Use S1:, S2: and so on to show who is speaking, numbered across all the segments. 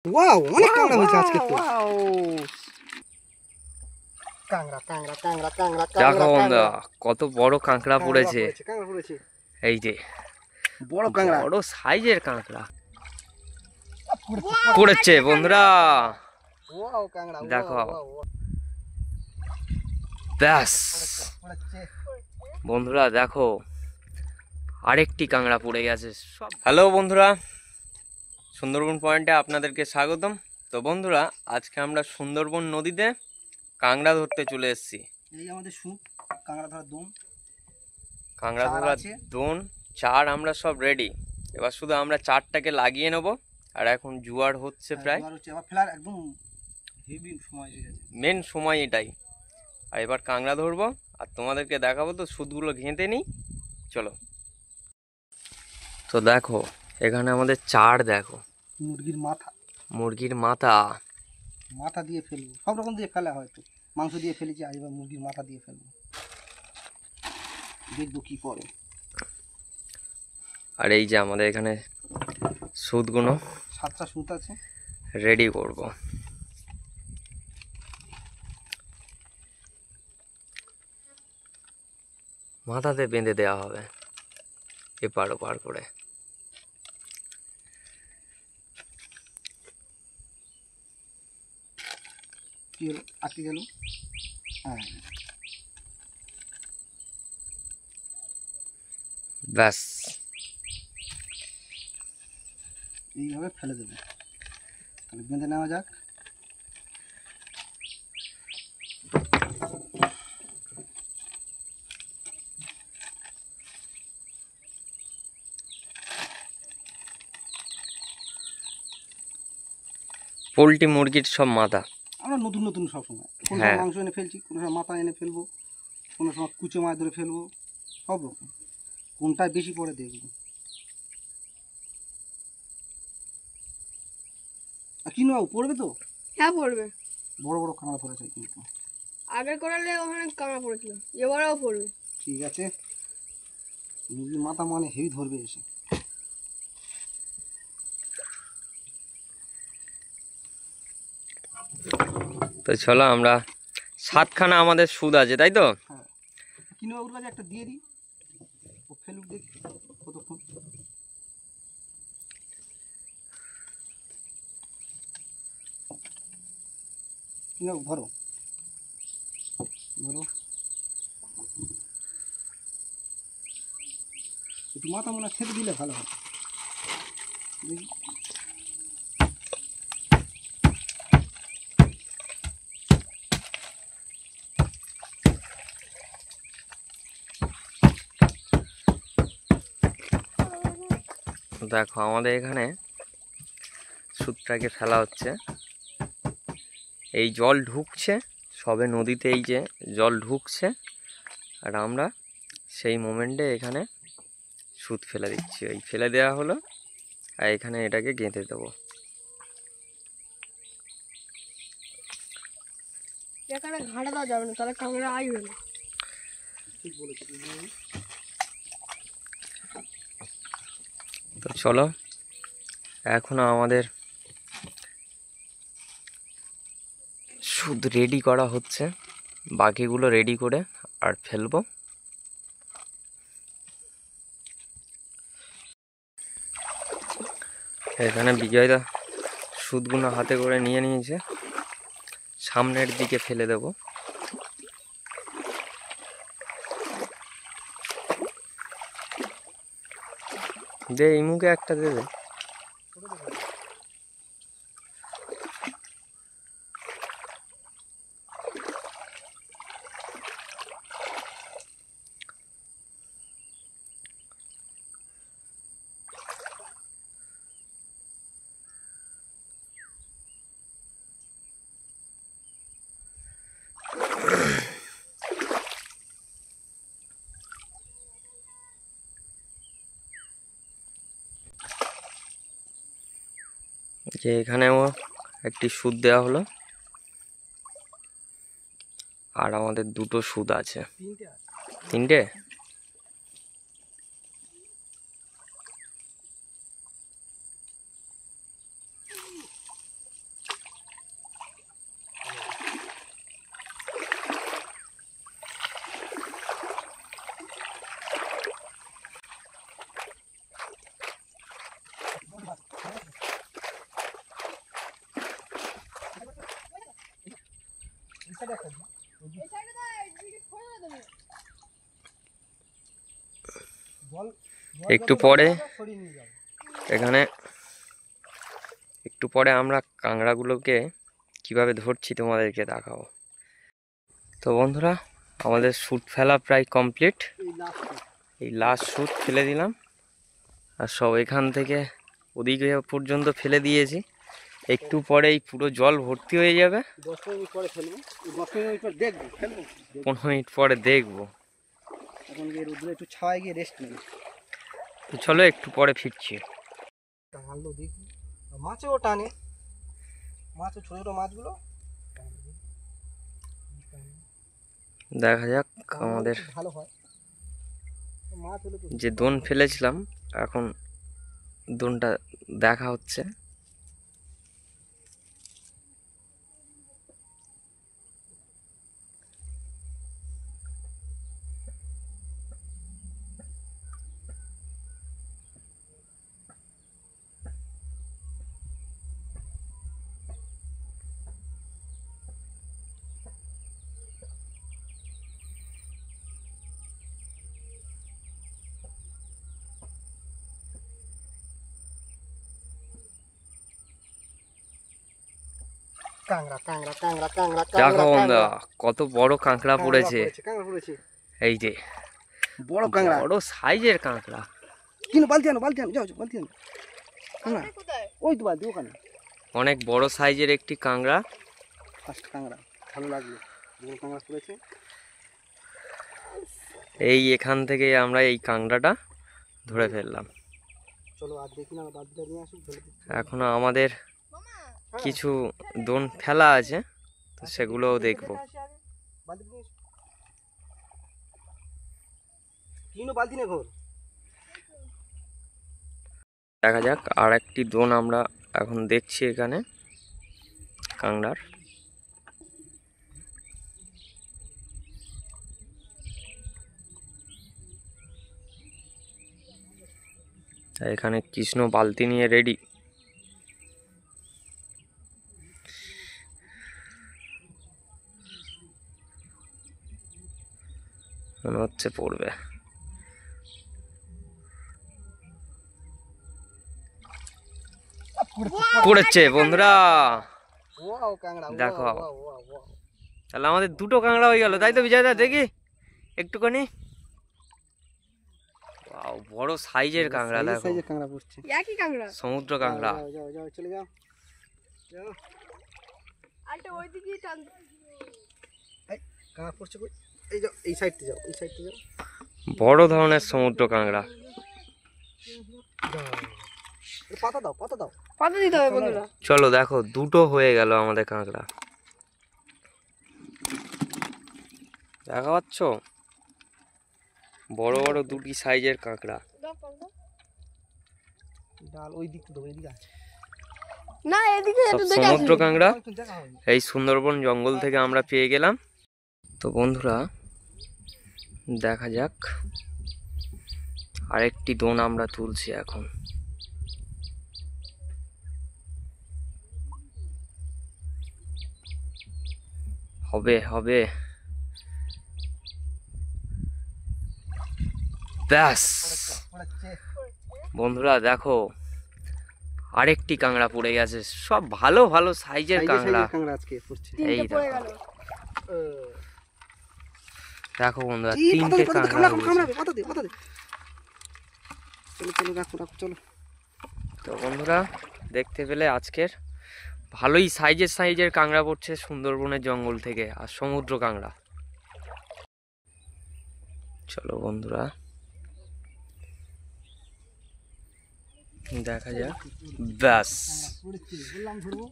S1: Wow, অনেক কাঁকড়া হয়েছে আজকে তো। কাঁকড়া কাঁকড়া কাঁকড়া কাঁকড়া
S2: দেখো বন্ধুরা,
S1: কাঁকড়া
S2: কত বড় কাঁকড়া পড়েছে।
S1: কাঁকড়া পড়েছে,
S2: এই যে
S1: বড় কাঁকড়া
S2: বড় সাইজের কাঁকড়া পড়েছে বন্ধুরা।
S1: ওয়াও কাঁকড়া,
S2: দেখো।
S1: ওয়াও ওয়াও
S2: ব্যাস
S1: পড়েছে।
S2: বন্ধুরা দেখো, আরেকটি কাঁকড়া পড়ে গেছে সব। হ্যালো বন্ধুরা, সুন্দরবন পয়েন্টে আপনাদেরকে স্বাগতম। তো বন্ধুরা, আজকে আমরা সুন্দরবন নদীতে কাঁকড়া ধরতে চলে এসেছি।
S1: এই আমাদের সুপ, কাঁকড়া ধরার দম,
S2: কাঁকড়া
S1: চার
S2: ধরার
S1: আছে।
S2: দোন, চার আমরা সব রেডি। এবার শুধু আমরা চারটাকে লাগিয়ে নেব। আর এখন জোয়ার হচ্ছে প্রায়,
S1: জোয়ার হচ্ছে, আবার ফেলার একদম হেভি সময় এসে গেছে।
S2: মেন সময় এটাই। আর এবার কাঁকড়া ধরবো আর তোমাদেরকে দেখাবো। তো সুদগুলো ঘেঁটে নিই, চলো। তো দেখো, এখানে আমাদের চার, দেখো
S1: মুরগির মাথা,
S2: মুরগির মাথা।
S1: মাথা দিয়ে ফেলবো, সব রকম দিয়ে ফেলা হয়তো। মাংস দিয়ে ফেলেছি, আজ এবার মুরগির মাথা দিয়ে ফেলবো, দেখবো কি পড়ে।
S2: আর এই যে আমাদের এখানে সুদগুলো
S1: 7টা সুত আছে,
S2: রেডি করব। মাথাতে বেঁধে দেওয়া হবে এপার ওপার করে।
S1: কি হলো, আটকে গেল। হ্যাঁ,
S2: ব্যাস,
S1: এইভাবে ফেলে দেবো। তাহলে বেঁধে নেওয়া যাক।
S2: পোলট্রি মুরগির সব মাথা।
S1: আমরা নতুন নতুন সবসময়, কোনো সময়
S2: হ্যাঁ।
S1: মাংস এনে ফেলছি, কোনো সময় মাথা এনে ফেলবো, কোনো সময় কুচো মাছ ধরে ফেলবো, সব রকম। কোনটায় বেশি পড়ে দেখবো। আর কি নেওয়া পড়বে তো?
S3: হ্যাঁ পড়বে।
S1: বড় বড় কাঁকড়া পড়েছে কিন্তু।
S3: আগের করালে ওখানে কামড়া পড়েছিল, এবারেও পড়বে।
S1: ঠিক আছে, মুরগির মাথা মানে হেভি ধরবে এসে।
S2: তো চলো, আমরা 7খানা আমাদের সুদ আছে, তাই তো?
S1: হ্যাঁ, কি নেওয়া ওর কাছে একটা দিয়ে দিই, ও ফেলুক দেখি কতক্ষণ। কি নেওয়া, ধরো ধরো, একটু মাথা মনে হয় খেতে দিলে ভালো হয়। দেখি,
S2: দেখো, আমাদের এখানে সুদটাকে ফেলা হচ্ছে। এই জল ঢুকছে সবে নদীতে, এই যে জল ঢুকছে, আর আমরা সেই মোমেন্টে এখানে সুদ ফেলে দিচ্ছি। ওই ফেলে দেওয়া হলো, আর এখানে এটাকে গেঁথে দেবো।
S3: এখানে ঘাঁটা দেওয়া যাবে না, তাহলে কামড়া আসবে না।
S1: ঠিক বলেছি তুমি।
S2: তো চলো, এখনো আমাদের সুদ রেডি করা হচ্ছে, বাকিগুলো রেডি করে আর ফেলবো। এখানে বিজয়দা সুদগুলো হাতে করে নিয়ে নিয়েছে, সামনের দিকে ফেলে দেব। দে, এই মুখে একটা দেবে। যে এখানেও একটি সুদ দেওয়া হলো, আর আমাদের দুটো সুদ আছে। তিনটে।
S1: সাইডে একটা দিই। জল
S2: একটু পরে
S1: সরিয়ে নিয়ে যাবো।
S2: এখানে একটু পরে আমরা কাঁকড়াগুলোকে কিভাবে ধরছি তোমাদেরকে দেখাবো। তো বন্ধুরা, আমাদের শ্যুট ফেলা প্রায় কমপ্লিট।
S1: এই লাস্ট
S2: এই লাস্ট শ্যুট ফেলে দিলাম, আর সব এখান থেকে ওদিকে পর্যন্ত ফেলে দিয়েছি। একটু পরেই পুরো জল ভর্তি হয়ে যাবে।
S1: 10 মিনিট পরে ফেলবো, 10 মিনিট পর দেখবো ফেলবো।
S2: 15 মিনিট পরে দেখবো।
S1: এখন গিয়ে রোদ্রে একটু ছাওয়ায় গিয়ে রেস্ট নেব।
S2: তো চলো একটু পরে ফিরছি।
S1: টানলো দেখি, মাছও টানে, মাছ ছোট ছোট মাছগুলো
S2: দেখা যাক আমাদের
S1: ভালো হয়। মাছ হলে তো
S2: যে দোন ফেলেছিলাম, এখন দোনটা দেখা হচ্ছে।
S1: কাঁকড়া কাঁকড়া কাঁকড়া কাঁকড়া
S2: দেখো বন্ধুরা, কত বড় কাঁকড়া পড়েছে।
S1: কাঁকড়া পড়েছে,
S2: এই যে
S1: বড় কাঁকড়া।
S2: বড় সাইজের কাঁকড়া।
S1: কিনো বালতি আনো, বালতি আনো, যাও যাও, বালতি আনো। কাঁকড়া ওই তো বালতি ওখানে।
S2: অনেক বড় সাইজের একটি কাঁকড়া।
S1: ফার্স্ট কাঁকড়া, ভালো লাগলো, বড় কাঁকড়া পড়েছে।
S2: এই এখান থেকে আমরা এই কাঁকড়াটা ধরে ফেললাম।
S1: চলো আর দেখি না, বালতিটা নিয়ে আসি, ধরে দিচ্ছি।
S2: এখনো আমাদের কিছু দোন ফেলা আছে, তো সেগুলোও দেখবো।
S1: বালতি নিয়ে এসো। কিনো বালতি নে ঘর।
S2: দেখা যাক, আর একটি দোন আমরা এখন দেখছি এখানে কাঁকড়ার। এখানে কৃষ্ণ বালতি নিয়ে রেডি। মনে হচ্ছে পড়বে। পড়েছে বন্ধুরা,
S1: ওয়াও কাঁকড়া,
S2: দেখো।
S1: Wow wow wow.
S2: তাহলে আমাদের দুটো কাঁকড়া হয়ে গেল, তাই তো বিজয়দা? দেখি একটুখানি। ওয়াও, বড় সাইজের কাঁকড়া দেখো,
S1: সাইজের কাঁকড়া পড়ছে।
S3: একই কাঁকড়া।
S2: সমুদ্র কাঁকড়া।
S1: যাও যাও যাও, চলে যাও যাও।
S3: আরেকটা ওইদিকে টান।
S1: এই কাঁকড়া পড়ছে কই? এই যাও, এই সাইডতে যাও, এই সাইডতে যাও।
S2: বড় ধরনের সমুদ্র কাঁকড়া।
S1: যাও। এই পাতা দাও, পাতা দাও।
S3: পাতা দিতে হবে বন্ধুরা।
S2: চলো দেখো, দুটো হয়ে গেল আমাদের কাঁকড়া। দেখা পাচ্ছ, বড় বড় দুটি সাইজের কাঁকড়া।
S1: ডাল ওই দিকটা দাও, এদিকে আছে।
S3: না এদিকে
S2: সব
S3: একটু দেখে
S2: সমুদ্র
S3: আসি।
S2: কাঁকড়া
S1: একটু দেখা হয়নি।
S2: এই সুন্দরবন জঙ্গল থেকে আমরা পেয়ে গেলাম। তো বন্ধুরা, দেখা যাক, আরেকটি দোন আমরা তুলছি এখন। হবে হবে, ব্যাস
S1: পড়েছে।
S2: বন্ধুরা দেখো, আরেকটি কাঁকড়া পড়ে গেছে। সব ভালো ভালো সাইজের কাঁকড়া।
S1: কাঁকড়া আজকে পড়ছে।
S2: এই
S3: তিনটে পড়ে
S2: দেখো,
S3: গেল।
S2: দেখো বন্ধুরা,
S1: এই পাতা
S2: তিনটে
S1: দে, পাতা দে,
S2: কাঁকড়া
S1: কামড়াবে,
S2: হয়েছে।
S1: কামড়াবে, পাতা দে, পাতা দে। চলো চলো, রাখো রাখো, চলো।
S2: তো বন্ধুরা, দেখতে পেলে আজকের ভালোই সাইজের কাঁকড়া পড়ছে সুন্দরবনের জঙ্গল থেকে, আর সমুদ্র কাঁকড়া। চলো বন্ধুরা, দেখা যাক। ব্যাস,
S1: পড়েছে, বললাম ধরবো।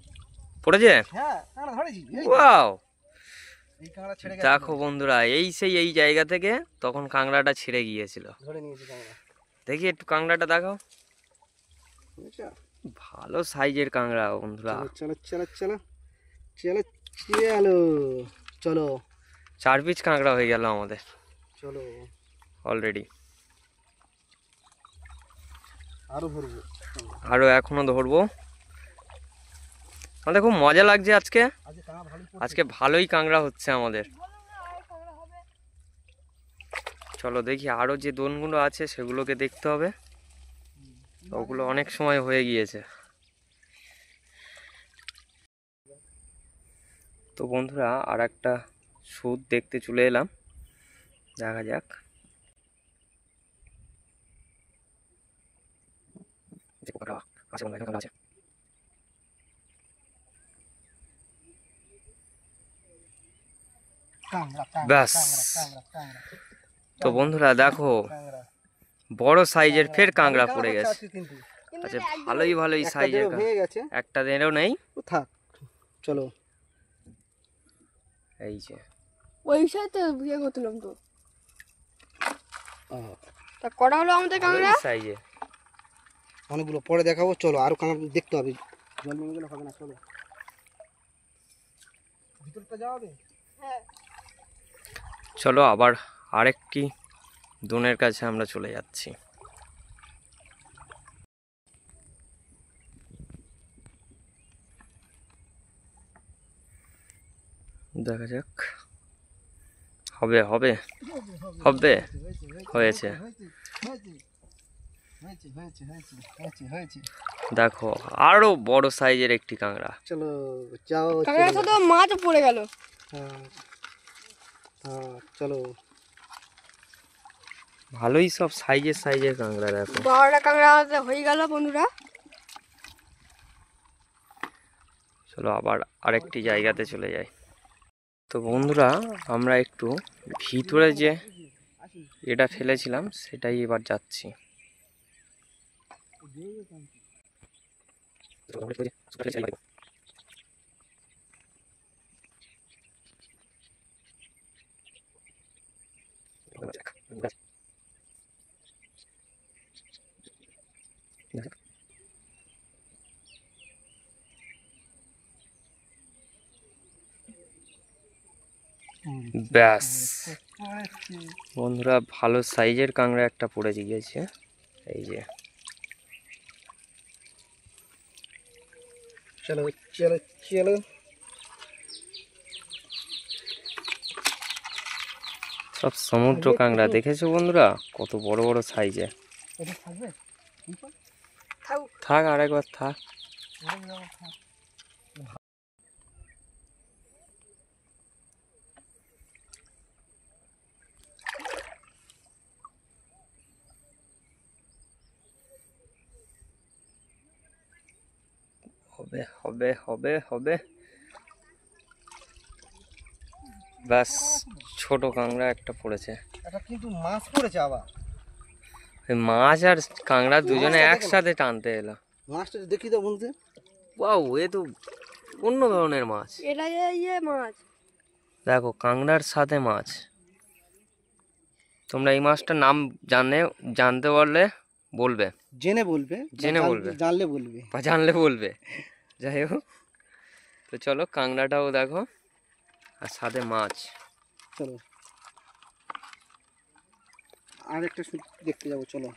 S2: পড়েছে।
S1: হ্যাঁ কাঁকড়া ধরেছি।
S2: ওয়াও,
S1: এই কাঁকড়া ছেড়ে গেছে।
S2: দেখো বন্ধুরা, এই জায়গা থেকে তখন কাঁকড়াটা ছিঁড়ে গিয়েছিল।
S1: ধরে নিয়েছি কাঁকড়া।
S2: দেখি একটু কাঁকড়াটা দেখাও।
S1: বুঝছো?
S2: ভালো সাইজের কাঁকড়া বন্ধুরা।
S1: চলো চলো চলো চলো চলো চলো
S2: 4 পিস কাঁকড়া হয়ে গেল আমাদের
S1: চলো,
S2: অলরেডি।
S1: আরো ধরবো।
S2: আরো এখনো ধরবো। আমাদের খুব মজা লাগছে আজকে।
S1: আজকে কাঁকড়া ভালোই পড়ছে।
S2: আজকে ভালোই কাঁকড়া হচ্ছে আমাদের। চলো দেখি আরো যে দোনগুলো আছে সেগুলোকে দেখতে হবে, ওগুলো অনেক সময় হয়ে গিয়েছে। তো বন্ধুরা আর একটা সুদ দেখতে চলে এলাম, দেখা যাক। আছে।
S1: কাঁকড়া, কাঁকড়া,
S2: ব্যাস।
S1: কাঁকড়া, কাঁকড়া, কাঁকড়া,
S2: তো বন্ধুরা দেখো
S1: কাঁকড়া।
S2: বড় সাইজের ফের কাঁকড়া
S1: ভালোই
S2: পড়ে
S1: কাঁকড়া
S2: গেছে।
S1: আজকে কিন্তু।
S2: আচ্ছা ভালোই ভালোই
S1: একটা
S2: সাইজের
S1: দেড় হয়ে গেছে,
S2: একটা দেরও নেই।
S1: ও থাক। চলো
S2: এই যে
S3: ওই সাথে বিয়ে করছিলাম তো। তা কটা হলো আমাদের কাঁকড়া?
S2: সাইজে
S1: অনেকগুলো পরে দেখাবো। চলো আরো কাঁকড়া দেখতে হবে, জল নেমে গেলে হবে না। চলো ভিতরটা যাওয়াবে।
S3: হ্যাঁ।
S2: চলো আবার আরেকটি দোনের কাছে আমরা চলে যাচ্ছি। দেখা যাক, হবে হবে হবে, হয়েছে।
S1: হয়েছে।
S2: দেখো আরো বড় সাইজের একটি কাঁকড়া।
S1: চলো যাও।
S3: কাঁকড়ার সাথে মাছও পড়ে গেল।
S1: হ্যাঁ, হ্যাঁ, চলো।
S2: ভালোই সব সাইজের সাইজের কাঁকড়া দেখো।
S3: 12টা কাঁকড়া আমাদের হয়ে গেল বন্ধুরা।
S2: চলো আবার আরেকটি জায়গাতে চলে যাই। তো বন্ধুরা আমরা একটু ভিতরে যে এটা ফেলেছিলাম সেটাই এবার যাচ্ছি। ব্যাস বন্ধুরা ভালো সাইজের কাঁকড়া একটা পড়ে গিয়েছে, এই যে।
S1: চলো চলো চলো।
S2: সব সমুদ্র কাঁকড়া দেখেছো বন্ধুরা, কত বড় বড় সাইজের।
S1: এটা থাকবে?
S2: থাক আরেকবার থাক। হবে হবে হবে হবে, ব্যাস ছোট কাঁকড়া একটা পড়েছে।
S1: এটা কিন্তু মাছ পড়েছে আবার।
S2: ওই মাছ আর কাঁকড়া দুজনে একসাথে টানতে এলো।
S1: মাছটা দেখি দাও বন্ধু।
S2: ওয়াও, এ তো অন্য ধরনের মাছ।
S3: এটা যে ইয়ে মাছ।
S2: দেখো কাঁকড়ার সাথে মাছ। তোমরা এই মাছটার নাম জানতে পারলে বলবে,
S1: জেনে বলবে,
S2: জেনে বলবে,
S1: জানলে বলবে,
S2: বা জানলে বলবে। যাই হোক, তো চলো কাঁকড়াটাও দেখো আর সাথে মাছ।
S1: চলো আর একটা দেখতে যাবো। চলো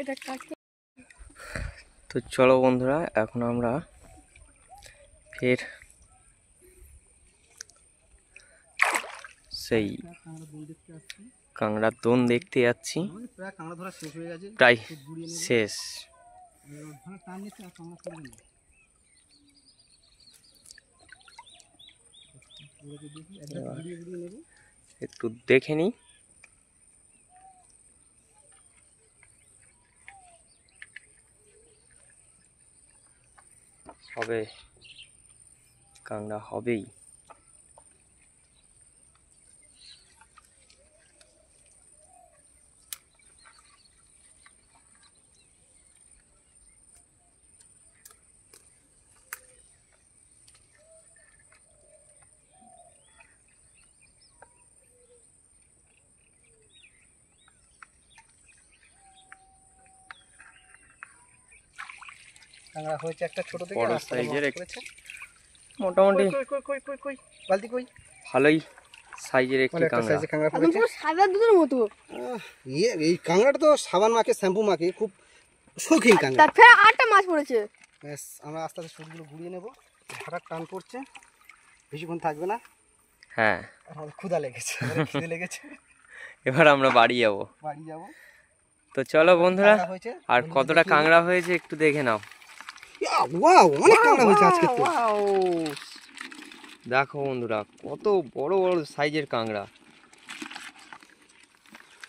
S3: এটা কাটতে।
S2: তো চলো বন্ধুরা এখন আমরা ফের সেই কাঁকড়ার দোন দেখতে যাচ্ছি।
S1: প্রায় কাঁকড়া ধরা শেষ হয়ে গেছে,
S2: প্রায় শেষ।
S1: টান নিচ্ছে আর কাঁকড়া পড়বে না।
S2: একটু দেখে নিই। হবে, কাঁকড়া হবেই।
S1: কাঁকড়া হয়েছে একটা ছোট থেকে,
S2: বড়
S1: আর একটা
S2: সাইজের
S1: মাছ পড়েছে।
S2: মোটামুটি
S1: কই বালতি কই?
S2: ভালোই সাইজের একটি
S1: একটা
S2: কাঁকড়া।
S1: সাইজে কাঁকড়া
S3: একদম
S1: পড়েছে।
S3: পুরো সাদা দুধের মতো।
S1: এই কাঁকড়াটা তো সাবান মাখে, শ্যাম্পু মাখে, খুব শৌখিন কাঁকড়া।
S3: তার ফের 8টা মাছ পড়েছে।
S1: ব্যাস আমরা আস্তে আস্তে সুটগুলো ঘুরিয়ে নেবো। হঠাৎ টান পড়ছে, বেশিক্ষণ থাকবে না।
S2: হ্যাঁ,
S1: আর আমাদের ক্ষুধা লেগেছে, আমাদের খিদে লেগেছে,
S2: এবার আমরা বাড়ি যাব।
S1: বাড়ি যাবো।
S2: তো চলো বন্ধুরা,
S1: কাঁকড়া হয়েছে,
S2: আর
S1: বন্ধুদের
S2: কতটা
S1: দেখিয়ে দিই।
S2: কাঁকড়া হয়েছে একটু দেখে নাও।
S1: ওয়াও, অনেক কাঁকড়া হয়েছে আজকে তো।
S2: Wow! দেখো বন্ধুরা, কত বড় বড় সাইজের কাঁকড়া।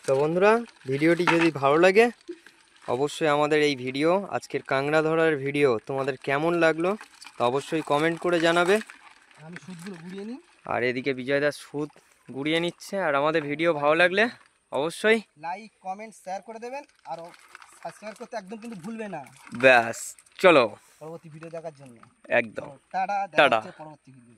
S2: তো বন্ধুরা, ভিডিওটি যদি ভালো লাগে অবশ্যই আমাদের এই ভিডিও, আজকের কাঁকড়া ধরার ভিডিও তোমাদের কেমন লাগলো তো অবশ্যই কমেন্ট করে জানাবে।
S1: আমি সুটগুলো ঘুরিয়ে নিই।
S2: আর এদিকে বিজয়দা সুদ গুড়িয়ে নিচ্ছে। আর আমাদের ভিডিও ভালো লাগলে অবশ্যই
S1: লাইক, কমেন্ট, শেয়ার করে দেবেন। আর সাবস্ক্রাইব করতে একদম কিন্তু ভুলবে না
S2: ব্যাস চলো
S1: পরবর্তী ভিডিও দেখার জন্য।
S2: একদম
S1: টাটা,
S2: টাটা।
S1: পরবর্তী ভিডিও।